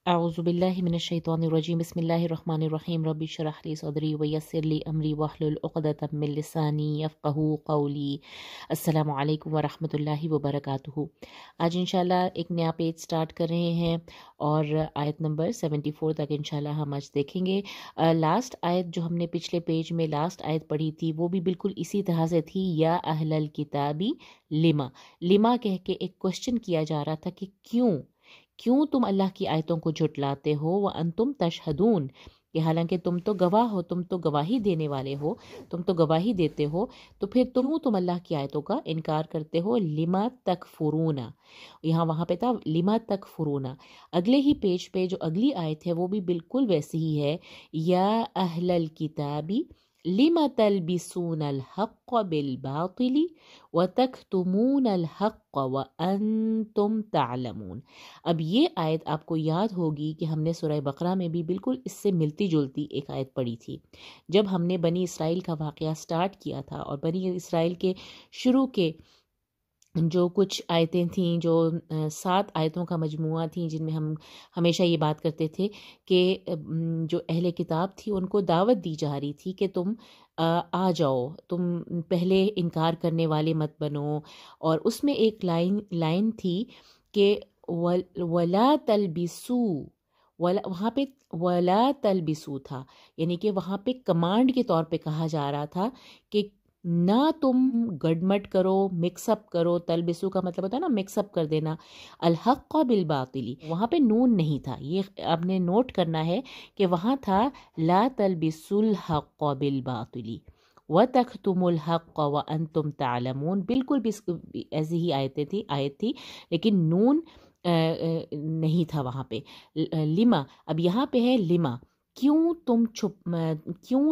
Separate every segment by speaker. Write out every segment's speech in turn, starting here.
Speaker 1: अऊज़ु बिल्लाहि मिनश्शैतानिर्रजीम बिस्मिल्लाहिर्रहमानिर्रहीम रब्बि इश्रह ली सदरी वयस्सिर ली अमरी वहलुल उक़दतम मिन लिसानी यफ़क़हू क़ौली। अस्सलामु अलैकुम व रहमतुल्लाहि व बरकातुहू। आज इंशाल्लाह एक नया पेज स्टार्ट कर रहे हैं और आयत नंबर 74 तक इंशाल्लाह हम आज देखेंगे। लास्ट आयत जो हमने पिछले पेज में लास्ट आयत पढ़ी थी वो भी बिल्कुल इसी तरह से थी, या अहलल किताबी लिमा। लिमा कह के एक क्वेश्चन किया जा रहा था कि क्यों तुम अल्लाह की आयतों को झुटलाते हो, व अंतुम तशहदून, कि हालांकि तुम तो गवाह हो, तुम तो गवाही देने वाले हो, तुम तो गवाही देते हो, तो फिर तुम अल्लाह की आयतों का इनकार करते हो। लिमा तकफुरूना, यहाँ वहाँ पे था लिमा तकफुरूना। अगले ही पेज पे जो अगली आयत है वो भी बिल्कुल वैसी ही है, या अहलल किताबी लिमा तलबिसूनल हक़्क़ बिल बातिली व तक्तुमूनल हक़्क़ व अंतुम तालमून। अब ये आयत आपको याद होगी कि हमने सूरह बकरा में भी बिल्कुल इससे मिलती जुलती एक आयत पढ़ी थी। जब हमने बनी इसराइल का वाक़या स्टार्ट किया था और बनी इसराइल के शुरू के जो कुछ आयतें थीं, जो 7 आयतों का मजमुआ थी, जिनमें हम हमेशा ये बात करते थे कि जो अहले किताब थी उनको दावत दी जा रही थी कि तुम आ जाओ, तुम पहले इनकार करने वाले मत बनो। और उसमें एक लाइन थी कि वला तलबिसू, वहाँ पे वला तलबिसू था, यानी कि वहाँ पे कमांड के तौर पे कहा जा रहा था कि ना तुम गडमट करो, मिक्सअप करो। तलबिसू का मतलब होता है ना मिक्सअप कर देना। अल हक़्क़ बिल बातिली, वहाँ पे नून नहीं था, ये आपने नोट करना है कि वहाँ था ला तलबिसुल हक़्क़ बिल बातिली व तख्तुमुल हक़्क़ व अंतुम तालमून। बिल्कुल भी ऐसी ही आयत थी लेकिन नून नहीं था वहाँ पे। लिमा, अब यहाँ पे है लिमा, क्यों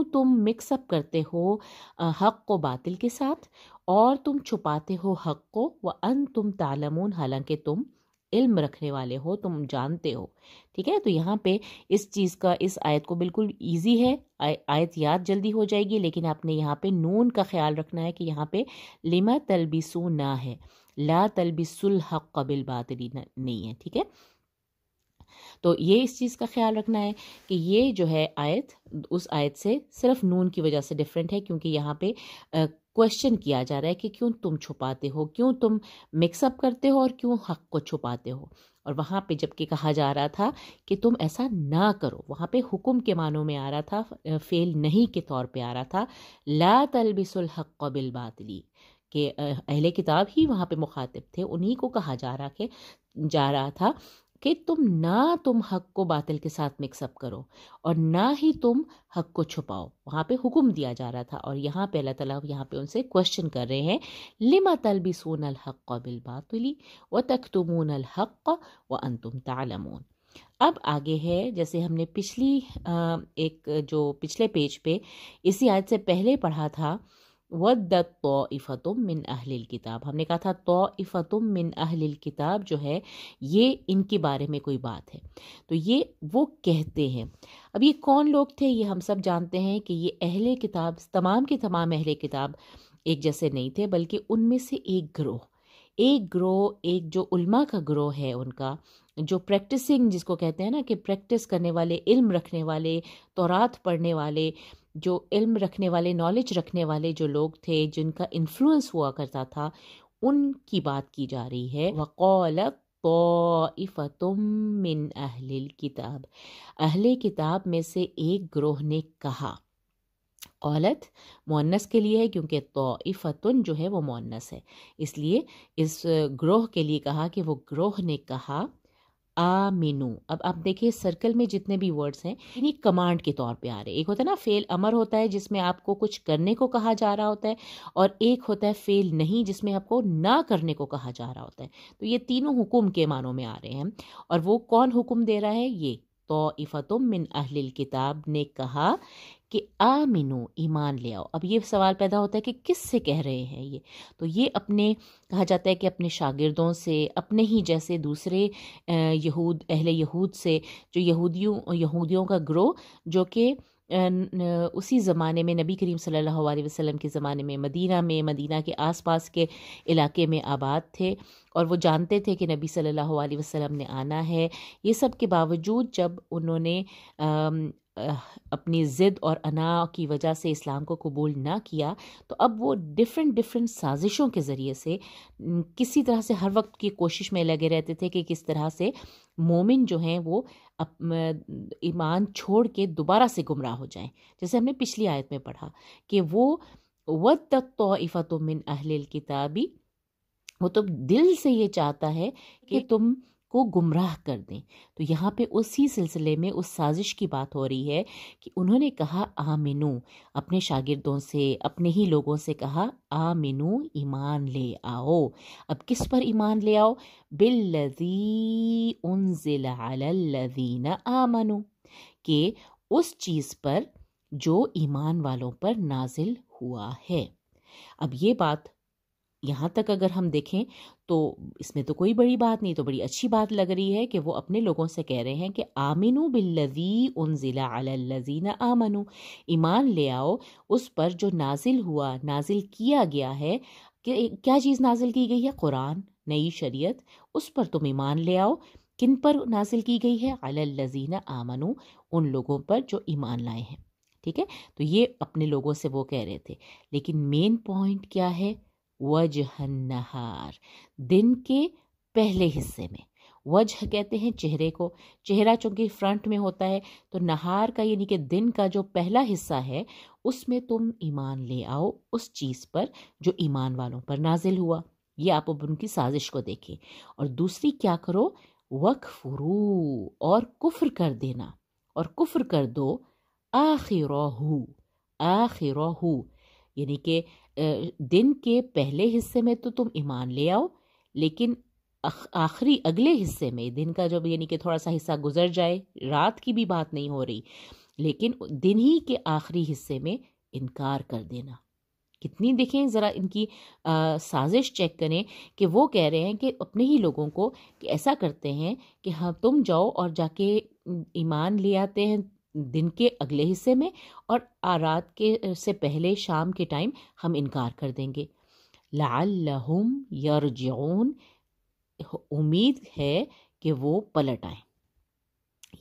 Speaker 1: तुम मिक्सअप करते हो हक़ को बातिल के साथ, और तुम छुपाते हो हक़ को, व अंतुम तालमून, हालांकि तुम इल्म रखने वाले हो, तुम जानते हो। ठीक है, तो यहाँ पे इस चीज़ का, इस आयत को बिल्कुल इजी है, आयत याद जल्दी हो जाएगी, लेकिन आपने यहाँ पे नून का ख्याल रखना है कि यहाँ पे लिमा तलबिसू ना है, ला तलबिसुल हक़्क़ बिल बातिली नहीं है। ठीक है, तो ये इस चीज़ का ख्याल रखना है कि ये जो है आयत उस आयत से सिर्फ नून की वजह से डिफरेंट है, क्योंकि यहाँ पे क्वेश्चन किया जा रहा है कि क्यों तुम छुपाते हो, क्यों तुम मिक्सअप करते हो और क्यों हक़ को छुपाते हो। और वहाँ पे जबकि कहा जा रहा था कि तुम ऐसा ना करो, वहाँ पे हुक्म के मानों में आ रहा था, फेल नहीं के तौर पे आ रहा था। ला तलबिसुल हक़्क़ बिल बातिली, कि अहले किताब ही वहाँ पे मुखातिब थे, उन्हीं को कहा जा रहा था कि तुम हक़ को बातिल के साथ मिक्सअप करो और ना ही तुम हक़ को छुपाओ। वहाँ पे हुक्म दिया जा रहा था, और यहाँ पे अल्लाह ताला यहाँ पे उनसे क्वेश्चन कर रहे हैं, लिमा तलबिसूनल हक़्क़ बिल बातिली व तक्तुमूनल हक़्क़ व अंतुम तालमून। अब आगे है, जैसे हमने पिछले पेज पे इसी आयत से पहले पढ़ा था, वद्दत तौइफ़तुम मिन अहलिल किताब। हमने कहा था तौइफ़तुम मिन अहलिल किताब जो है ये इनके बारे में कोई बात है, तो ये वो कहते हैं। अब ये कौन लोग थे, ये हम सब जानते हैं कि ये अहले किताब, तमाम के तमाम अहले किताब एक जैसे नहीं थे, बल्कि उनमें से एक ग्रोह, एक जो उल्मा का ग्रोह है, उनका जो प्रैक्टिसिंग, जिसको कहते हैं ना कि प्रैक्टिस करने वाले, इल्म रखने वाले, तौरात पढ़ने वाले, जो इल्म रखने वाले, नॉलेज रखने वाले जो लोग थे, जिनका इन्फ्लुएंस हुआ करता था, उनकी बात की जा रही है। वक़ालत तौइफ़तुम मिन अहलिल किताब, अहले किताब में से एक ग्रोह ने कहा। औलत मुअन्नस के लिए है, क्योंकि तौइफ़तुन जो है वो मुअन्नस है, इसलिए इस ग्रोह के लिए कहा कि वो ग्रोह ने कहा आमिनू। अब आप देखिए सर्कल में जितने भी वर्ड्स हैं इन्हीं कमांड के तौर पे आ रहे हैं। एक होता है ना फेल अमर होता है, जिसमें आपको कुछ करने को कहा जा रहा होता है, और एक होता है फेल नहीं, जिसमें आपको ना करने को कहा जा रहा होता है। तो ये तीनों हुक्म के मानों में आ रहे हैं, और वो कौन हुक्म दे रहा है, ये तौइफ़तुम मिन अहलिल किताब ने कहा कि आमिनू, ईमान ले आओ। अब ये सवाल पैदा होता है कि किस से कह रहे हैं ये, तो ये कहा जाता है कि अपने शागिर्दों से, अपने ही जैसे दूसरे अहले यहूद से, जो यहूदियों का ग्रोह जो कि उसी ज़माने में नबी करीम सल्लल्लाहु अलैहि वसल्लम के ज़माने में मदीना के आसपास के इलाके में आबाद थे और वो जानते थे कि नबी सल्लल्लाहु अलैहि वसल्लम ने आना है। ये सब के बावजूद जब उन्होंने अपनी ज़िद और अना की वजह से इस्लाम को कबूल ना किया, तो अब वो डिफरेंट साजिशों के ज़रिए से किसी तरह से हर वक्त की कोशिश में लगे रहते थे कि किस तरह से मोमिन जो हैं वो ईमान छोड़ के दोबारा से गुमराह हो जाएं। जैसे हमने पिछली आयत में पढ़ा कि वो वद्दत तौइफ़तुम मिन अहलिल किताबी, वो तो दिल से ये चाहता है कि तुम को गुमराह कर दें। तो यहाँ पे उसी सिलसिले में उस साजिश की बात हो रही है कि उन्होंने कहा आमिनू, अपने शागिर्दों से, अपने ही लोगों से कहा आमिनू, ईमान ले आओ। अब किस पर ईमान ले आओ? बिल्लज़ी उन्ज़िला अलल्लज़ीना आमनू, कि उस चीज़ पर जो ईमान वालों पर नाजिल हुआ है। अब ये बात यहाँ तक अगर हम देखें तो इसमें तो कोई बड़ी बात नहीं, तो बड़ी अच्छी बात लग रही है कि वो अपने लोगों से कह रहे हैं कि आमिनू बिल्लज़ी उन्ज़िला अलल्लज़ीना आमनू, ईमान ले आओ उस पर जो नाजिल हुआ, नाजिल किया गया है। कि क्या चीज़ नाजिल की गई है? कुरान, नई शरीयत, उस पर तुम ईमान ले आओ। किन पर नाजिल की गई है? अलल्लज़ीना आमनू, उन लोगों पर जो ईमान लाए हैं। ठीक है, तो ये अपने लोगों से वो कह रहे थे। लेकिन मेन पॉइंट क्या है? वजहन नहार, दिन के पहले हिस्से में। वजह कहते हैं चेहरे को, चेहरा चूंकि फ्रंट में होता है, तो नहार का यानी कि दिन का जो पहला हिस्सा है उसमें तुम ईमान ले आओ उस चीज़ पर जो ईमान वालों पर नाजिल हुआ। ये आप अब उनकी साजिश को देखें। और दूसरी क्या करो? वकफुरू, और कुफ्र कर देना, और कुफ्र कर दो आखिरहू, आखिरहू यानी कि दिन के पहले हिस्से में तो तुम ईमान ले आओ, लेकिन आखिरी अगले हिस्से में, दिन का जब यानी कि थोड़ा सा हिस्सा गुजर जाए, रात की भी बात नहीं हो रही, लेकिन दिन ही के आखिरी हिस्से में इनकार कर देना। कितनी देखें ज़रा इनकी साजिश चेक करें कि वो कह रहे हैं कि अपने ही लोगों को कि ऐसा करते हैं कि हाँ तुम जाओ और जाके ईमान ले आते हैं दिन के अगले हिस्से में, और रात के से पहले शाम के टाइम हम इनकार कर देंगे। लअल्लहुम यरजिऊन, उम्मीद है कि वो पलट आए।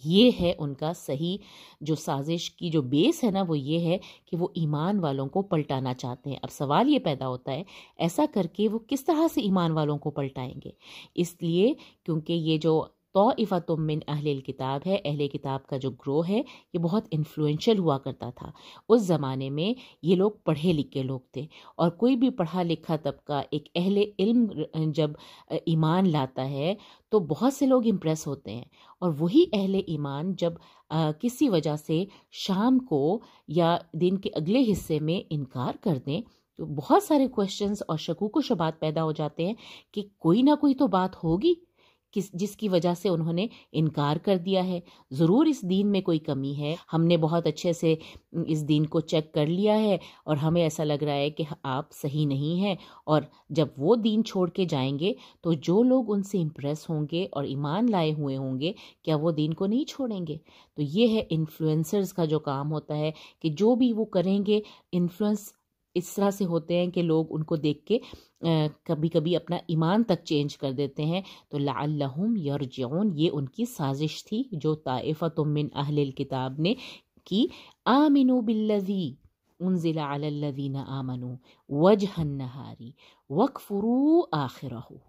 Speaker 1: ये है उनका सही जो साजिश की जो बेस है ना, वो ये है कि वो ईमान वालों को पलटाना चाहते हैं। अब सवाल ये पैदा होता है, ऐसा करके वो किस तरह से ईमान वालों को पलटाएंगे? इसलिए क्योंकि ये जो तौइफ़तुम मिन अहलिल किताब है, अहले किताब का जो ग्रोह है, ये बहुत इन्फ्लुएंशियल हुआ करता था। उस ज़माने में ये लोग पढ़े लिखे लोग थे, और कोई भी पढ़ा लिखा तबका एक अहले इल्म जब ईमान लाता है तो बहुत से लोग इम्प्रेस होते हैं। और वही अहले ईमान जब किसी वजह से शाम को या दिन के अगले हिस्से में इनकार कर दें, तो बहुत सारे क्वेश्चंस और शकूक व शुबात पैदा हो जाते हैं कि कोई ना कोई तो बात होगी जिसकी वजह से उन्होंने इनकार कर दिया है। ज़रूर इस दीन में कोई कमी है, हमने बहुत अच्छे से इस दीन को चेक कर लिया है और हमें ऐसा लग रहा है कि आप सही नहीं हैं। और जब वो दीन छोड़ के जाएंगे तो जो लोग उनसे इम्प्रेस होंगे और ईमान लाए हुए होंगे, क्या वो दीन को नहीं छोड़ेंगे? तो ये है इन्फ्लुएंसर्स का जो काम होता है कि जो भी वो करेंगे, इन्फ्लुएंस इस तरह से होते हैं कि लोग उनको देख के कभी कभी अपना ईमान तक चेंज कर देते हैं। तो लअल्लहुम यरजिऊन, ये उनकी साजिश थी जो ताइफ़तुम मिन अहलिल किताब ने की। आमिनू बिल्लज़ी उन्ज़िला अलल्लज़ीना आमनू वजहन नहारी वकफुरू आखिरहू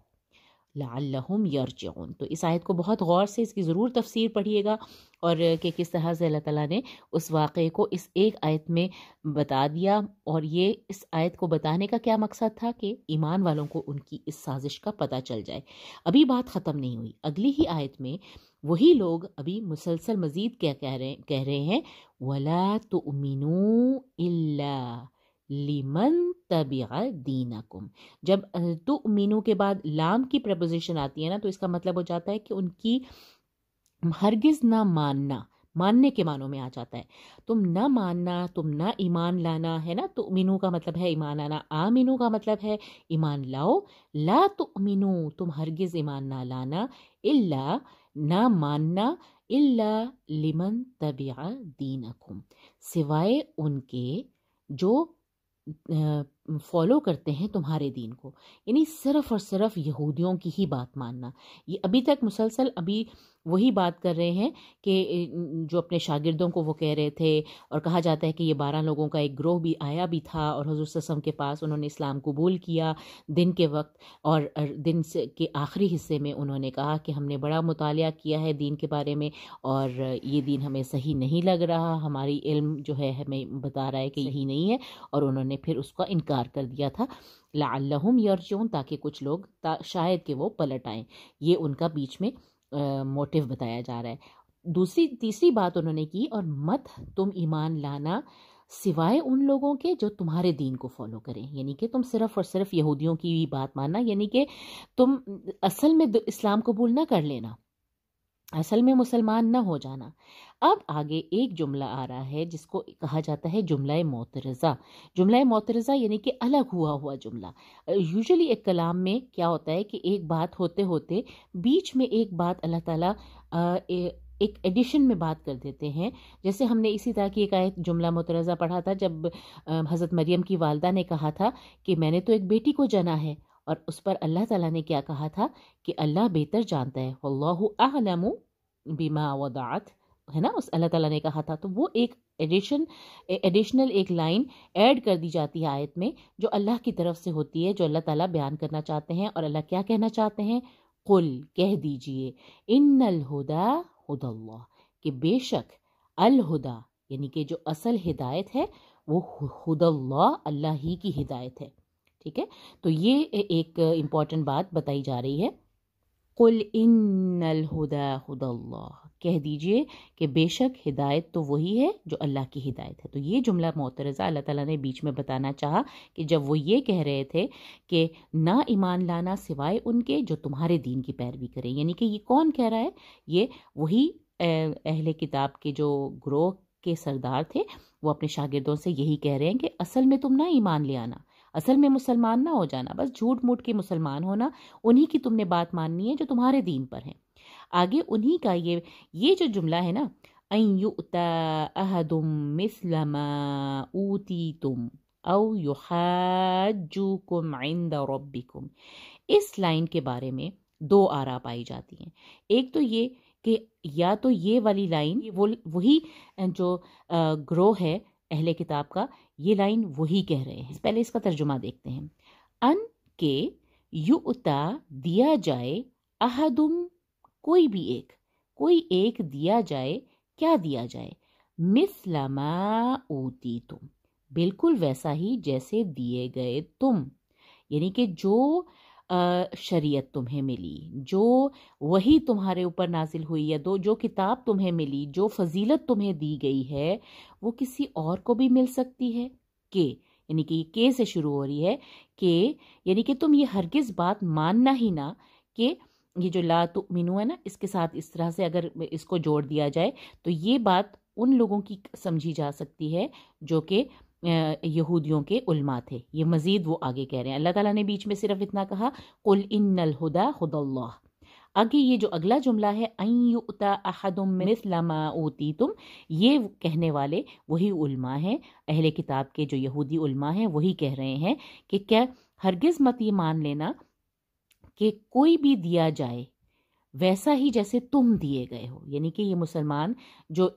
Speaker 1: लअल्लहुम यरजिऊन। तो इस आयत को बहुत गौर से इसकी ज़रूर तफसीर पढ़िएगा, और कि किस तरह से अल्लाह ताला ने उस वाक़े को इस एक आयत में बता दिया। और ये इस आयत को बताने का क्या मकसद था कि ईमान वालों को उनकी इस साजिश का पता चल जाए। अभी बात ख़त्म नहीं हुई, अगली ही आयत में वही लोग अभी मुसलसल मज़ीद क्या कह रहे हैं, वला तुमिनू इल्ला लिमन तबिअ दीनकुम। जब तुमिनू के बाद लाम की प्रपोजिशन आती है ना, तो इसका मतलब हो जाता है कि उनकी हरगिज ना मानना, मानने के मानों में आ जाता है। तुम ना मानना, तुम ना ईमान लाना, है ना। तुमिनू का मतलब है ईमान आना, आमिनू का मतलब है ईमान लाओ। ला तुमिनू, तुम हरगिज ईमान ना लाना, इल्ला نہ ماننا الا لمن تبع دینکم، سوائے ان کے جو فالو کرتے ہیں تمہارے دین کو، یعنی صرف اور صرف یہودیوں کی ہی بات ماننا۔ یہ ابھی تک مسلسل ابھی وہی بات کر رہے ہیں کہ جو اپنے شاگردوں کو وہ کہہ رہے تھے، اور کہا جاتا ہے کہ یہ 12 لوگوں کا ایک گروہ بھی آیا بھی تھا اور حضور صلی اللہ علیہ وسلم کے پاس انہوں نے اسلام قبول کیا دن کے وقت، اور دن کے آخری حصے میں انہوں نے کہا کہ ہم نے بڑا مطالعہ کیا ہے دین کے بارے میں اور یہ دین ہمیں صحیح نہیں لگ رہا، ہماری علم جو ہے ہمیں بتا رہا ہے کہ یہی نہیں ہے، اور انہوں نے پھر اس کا انکار کر دیا تھا، لعلہم یرجعون، تاکہ کچھ لوگ شاید کہ وہ پلٹ آئیں، یہ ان کا بیچ میں موٹیو بتایا جا رہا ہے۔ تیسری بات انہوں نے کی، اور مت تم ایمان لانا سوائے ان لوگوں کے جو تمہارے دین کو فالو کریں، یعنی کہ تم صرف اور صرف یہودیوں کی بھی بات ماننا، یعنی کہ تم اصل میں اسلام قبول نہ کر لینا، اصل میں مسلمان نہ ہو جانا۔ اب آگے ایک جملہ آ رہا ہے جس کو کہا جاتا ہے جملہ معترضہ۔ جملہ معترضہ یعنی کہ الگ ہوا جملہ۔ یوزلی ایک کلام میں کیا ہوتا ہے کہ ایک بات ہوتے ہوتے بیچ میں ایک بات اللہ تعالیٰ ایک ایڈیشن میں بات کر دیتے ہیں، جیسے ہم نے اسی طرح کی ایک آیت جملہ معترضہ پڑھا تھا جب حضرت مریم کی والدہ نے کہا تھا کہ میں نے تو ایک بیٹی کو جنا ہے، اور اس پر اللہ تعالیٰ نے کیا کہا تھا کہ اللہ بہتر جانتا ہے، واللہ اعلم بما وضعت، ہے نا، اس اللہ تعالیٰ نے کہا تھا۔ تو وہ ایک ایڈیشنل ایک لائن ایڈ کر دی جاتی ہے آیت میں، جو اللہ کی طرف سے ہوتی ہے، جو اللہ تعالیٰ بیان کرنا چاہتے ہیں۔ اور اللہ کیا کہنا چاہتے ہیں؟ قل، کہہ دیجئے، ان الہدا ہدی اللہ، کہ بے شک الہدا یعنی کہ جو اصل ہدایت ہے وہ ہدی اللہ، اللہ ہی کی ہدایت ہے۔ ٹھیک ہے، تو یہ ایک امپورٹنٹ بات بتائی جا رہی ہے۔ قل ان الہدا ہدی اللہ، کہہ دیجئے کہ بے شک ہدایت تو وہی ہے جو اللہ کی ہدایت ہے۔ تو یہ جملہ معترضہ اللہ تعالیٰ نے بیچ میں بتانا چاہا کہ جب وہ یہ کہہ رہے تھے کہ نہ ایمان لانا سوائے ان کے جو تمہارے دین کی پیروی کریں، یعنی کہ یہ کون کہہ رہا ہے؟ یہ وہی اہل کتاب کے جو گروہ کے سردار تھے، وہ اپنے شاگردوں سے یہی کہہ رہے ہیں کہ اصل میں تم نہ ایمان لے آنا، اصل میں مسلمان نہ ہو جانا، بس جھوٹ موٹ کے مسلمان ہونا، انہی کی تم نے بات ماننی ہے جو تمہارے دین پر ہیں۔ آگے انہی کا یہ جو جملہ ہے نا، ان یؤتا احد مثل ما اوتیتم او یحاجوکم عند ربکم، اس لائن کے بارے میں دو آراء پائی جاتی ہیں۔ ایک تو یہ کہ یا تو یہ والی لائن وہی جو گروہ ہے اہل کتاب کا، یہ لائن وہی کہہ رہے ہیں۔ پہلے اس کا ترجمہ دیکھتے ہیں۔ ان کے یؤتا دیا جائے، احدم کوئی بھی کوئی ایک دیا جائے، کیا دیا جائے؟ مثل ما اوتیتم، بالکل ویسا ہی جیسے دیے گئے تم، یعنی کہ جو شریعت تمہیں ملی، جو وہی تمہارے اوپر نازل ہوئی، یا جو کتاب تمہیں ملی، جو فضیلت تمہیں دی گئی ہے، وہ کسی اور کو بھی مل سکتی ہے کہ، یعنی کہ یہ کے سے شروع ہو رہی ہے کہ، یعنی کہ تم یہ ہرگز بات ماننا ہی نہ کہ یہ جو لا تؤمنو ہے نا، اس کے ساتھ اس طرح سے اگر اس کو جوڑ دیا جائے تو یہ بات ان لوگوں کی سمجھی جا سکتی ہے جو کہ یہودیوں کے علماء تھے۔ یہ مزید وہ آگے کہہ رہے ہیں، اللہ تعالیٰ نے بیچ میں صرف اتنا کہا قل ان الہدا ہدی اللہ۔ آگے یہ جو اگلا جملہ ہے ان یؤتا احد مثل ما اوتیتم، یہ کہنے والے وہی علماء ہیں، اہل کتاب کے جو یہودی علماء ہیں وہی کہہ رہے ہیں کہ کیا ہرگز مت یہ مان لینا کہ کوئی بھی دیا جائے ویسا ہی جیسے تم دیے گئے ہو، یعنی کہ یہ مسلمان جو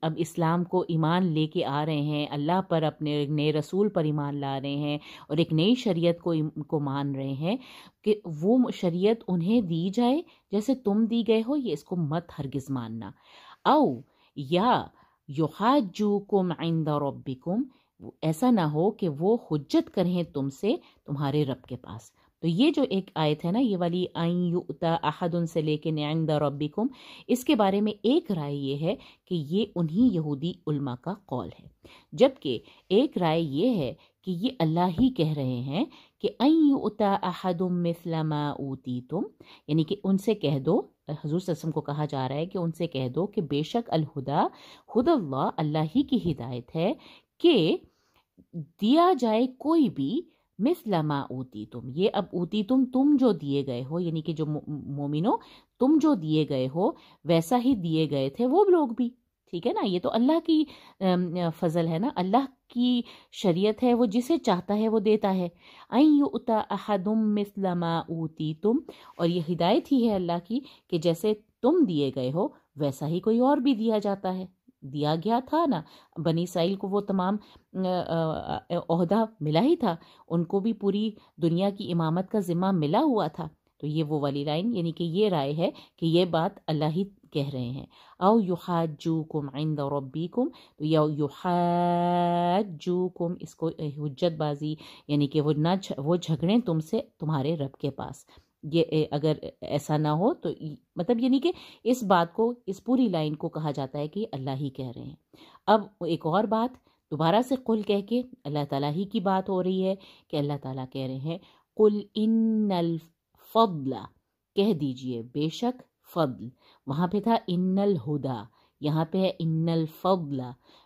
Speaker 1: اب اسلام کو ایمان لے کے آ رہے ہیں، اللہ پر اپنے نئے رسول پر ایمان لا رہے ہیں اور ایک نئی شریعت کو مان رہے ہیں، کہ وہ شریعت انہیں دی جائے جیسے تم دی گئے ہو، یہ اس کو مت ہرگز ماننا۔ او یا یحاجوکم عند ربکم، ایسا نہ ہو کہ وہ حجت کریں تم سے تمہارے رب کے پاس۔ تو یہ جو ایک آیت ہے نا، یہ والی ان یؤتا احد سے لے کے عند ربکم، اس کے بارے میں ایک رائے یہ ہے کہ یہ انہی یہودی علماء کا قول ہے، جبکہ ایک رائے یہ ہے کہ یہ اللہ ہی کہہ رہے ہیں کہ ان یؤتا احد مثل ما اوتیتم، یعنی کہ ان سے کہہ دو، حضور صلی اللہ علیہ وسلم کو کہا جا رہا ہے کہ ان سے کہہ دو کہ بے شک الہدا ہدی اللہ، اللہ ہی کی ہدایت ہے، کہ دیا جائے کوئی بھی مثل ما اوتی تم، یہ اب اوتی تم جو دیے گئے ہو، یعنی کہ جو مومنو تم جو دیے گئے ہو ویسا ہی دیے گئے تھے وہ لوگ بھی، ٹھیک ہے نا. یہ تو اللہ کی فضل ہے نا، اللہ کی شریعت ہے، وہ جسے چاہتا ہے وہ دیتا ہے. این یؤتی احد مثل ما اوتیتم، اور یہ ہدایت ہی ہے اللہ کی کہ جیسے تم دیے گئے ہو ویسا ہی کوئی اور بھی دیا جاتا ہے. دیا گیا تھا نا بنی اسرائیل کو، وہ تمام عہدہ ملا ہی تھا، ان کو بھی پوری دنیا کی امامت کا ذمہ ملا ہوا تھا. تو یہ وہ والی لائن، یعنی کہ یہ رائے ہے کہ یہ بات اللہ ہی کہہ رہے ہیں. او یحاجوکم عند ربکم، تو یا یحاجوکم، اس کو حجت بازی، یعنی کہ وہ جھگڑیں تم سے تمہارے رب کے پاس. یہ اگر ایسا نہ ہو تو مطلب یعنی کہ اس بات کو، اس پوری لائن کو کہا جاتا ہے کہ اللہ ہی کہہ رہے ہیں. اب ایک اور بات دوبارہ سے قل کہہ کے اللہ تعالیٰ ہی کی بات ہو رہی ہے کہ اللہ تعالیٰ کہہ رہے ہیں قل ان الفضل، کہہ دیجئے بے شک فضل، وہاں پہ تھا ان الہدا، یہاں پہ ہے ان الفضل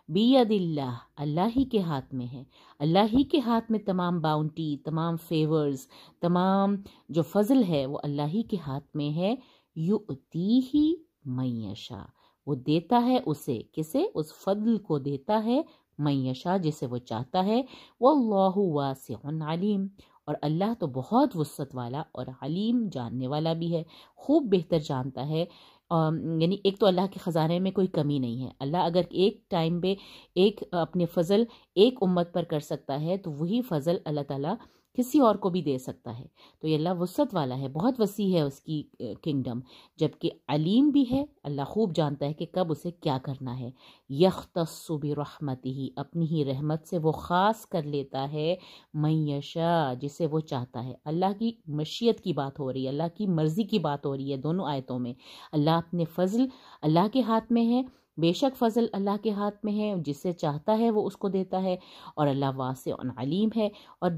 Speaker 1: بید اللہ، اللہ ہی کے ہاتھ میں ہے، اللہ ہی کے ہاتھ میں تمام باؤنٹی، تمام فیورز، تمام جو فضل ہے وہ اللہ ہی کے ہاتھ میں ہے. یؤتیہ من یشاء، وہ دیتا ہے اسے، کسے؟ اس فضل کو دیتا ہے من یشاء، جسے وہ چاہتا ہے. واللہ واسع علیم، اور اللہ تو بہت وسعت والا اور علیم، جاننے والا بھی ہے، خوب بہتر جانتا ہے. یعنی ایک تو اللہ کے خزانے میں کوئی کمی نہیں ہے. اللہ اگر ایک ٹائم پہ ایک اپنے فضل ایک امت پر کر سکتا ہے تو وہی فضل اللہ تعالیٰ کسی اور کو بھی دے سکتا ہے. تو یہ اللہ وسعت والا ہے، بہت وسیع ہے اس کی کنگڈم، جبکہ علیم بھی ہے. اللہ خوب جانتا ہے کہ کب اسے کیا کرنا ہے. یختص برحمتہ، اپنی ہی رحمت سے وہ خاص کر لیتا ہے من یشاء، جسے وہ چاہتا ہے. اللہ کی مشیت کی بات ہو رہی ہے، اللہ کی مرضی کی بات ہو رہی ہے دونوں آیتوں میں. اللہ اپنے فضل اللہ کے ہاتھ میں ہے، بے شک فضل اللہ کے ہاتھ میں ہے، جسے چاہتا ہے وہ اس کو دیتا ہے. اور اللہ واسع علیم ہے، اور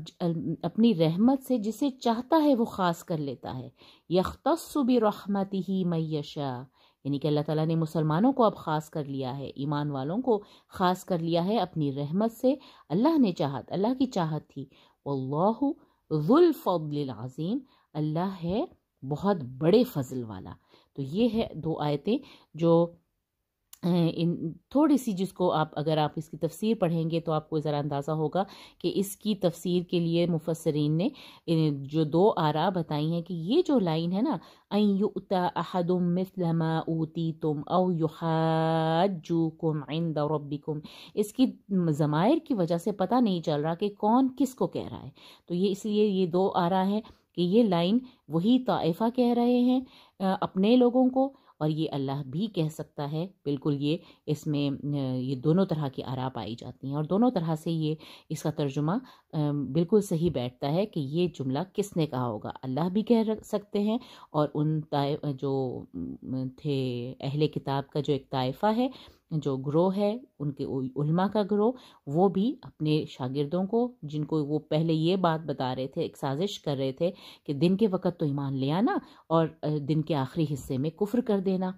Speaker 1: اپنی رحمت سے جسے چاہتا ہے وہ خاص کر لیتا ہے. یختص برحمتہ من یشاء، یعنی کہ اللہ تعالیٰ نے مسلمانوں کو اب خاص کر لیا ہے، ایمان والوں کو خاص کر لیا ہے اپنی رحمت سے. اللہ نے چاہت، اللہ کی چاہت تھی. واللہ ذو الفضل العظیم، اللہ ہے بہت بڑے فضل والا. تو یہ ہے دو آیتیں جو تھوڑی سی، جس کو اگر آپ اس کی تفسیر پڑھیں گے تو آپ کو ذرا اندازہ ہوگا کہ اس کی تفسیر کے لیے مفسرین نے جو دو آراء بتائی ہیں کہ یہ جو لائن ہے نا ان یؤتی احد مثل ما اوتیتم او یحاجوکم عند ربکم، اس کی ضمائر کی وجہ سے پتہ نہیں چل رہا کہ کون کس کو کہہ رہا ہے. تو یہ اس لیے یہ دو آراء ہیں کہ یہ لائن وہی طائفہ کہہ رہے ہیں اپنے لوگوں کو، اور یہ اللہ بھی کہہ سکتا ہے. بالکل یہ اس میں یہ دونوں طرح کی آراء پائی جاتی ہیں، اور دونوں طرح سے یہ اس کا ترجمہ بالکل صحیح بیٹھتا ہے کہ یہ جملہ کس نے کہا ہوگا. اللہ بھی کہہ سکتے ہیں، اور ان جو تھے اہل کتاب کا جو ایک طائفہ ہے، جو گروہ ہے ان کے علماء کا گروہ، وہ بھی اپنے شاگردوں کو، جن کو وہ پہلے یہ بات بتا رہے تھے، ایک سازش کر رہے تھے کہ دن کے وقت تو ایمان لے آنا اور دن کے آخری حصے میں کفر کر دینا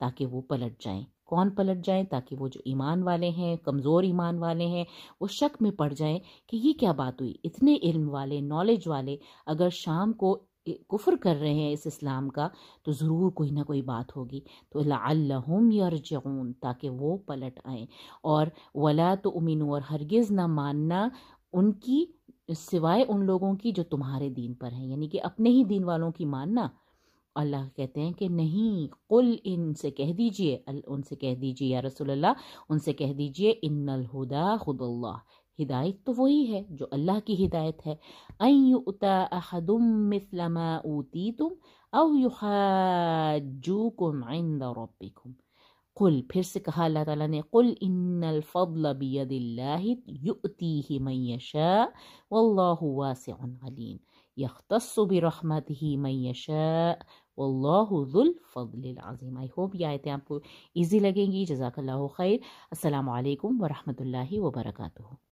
Speaker 1: تاکہ وہ پلٹ جائیں. کون پلٹ جائیں؟ تاکہ وہ جو ایمان والے ہیں، کمزور ایمان والے ہیں، وہ شک میں پڑ جائیں کہ یہ کیا بات ہوئی. اتنے علم والے، نالج والے اگر شام کو کفر کر رہے ہیں اس اسلام کا تو ضرور کوئی نہ کوئی بات ہوگی. تو لعلہم یرجعون، تاکہ وہ پلٹ آئیں. اور ولا تؤمنوا، اور ہرگز نہ ماننا ان کی سوائے ان لوگوں کی جو تمہارے دین پر ہیں، یعنی کہ اپنے ہی دین والوں کی ماننا. اللہ کہتے ہیں کہ نہیں، قل، ان سے کہہ دیجئے یا رسول اللہ، ان سے کہہ دیجئے ان الہدا خود اللہ، ہدایت تو وہی ہے جو اللہ کی ہدایت ہے. ان یؤتی احد مثل ما اوتیتم او یحاجوکم عند ربکم. قل، پھر سے کہا اللہ تعالیٰ نے، قل ان الفضل بید اللہ یؤتیہ من یشاء واللہ واسع علیم یختص برحمتہ من یشاء واللہ ذو الفضل العظیم. آئی ہوپ یہ آیتیں آپ کو ایزی لگیں گی. جزاک اللہ خیر. السلام علیکم ورحمۃ اللہ وبرکاتہ.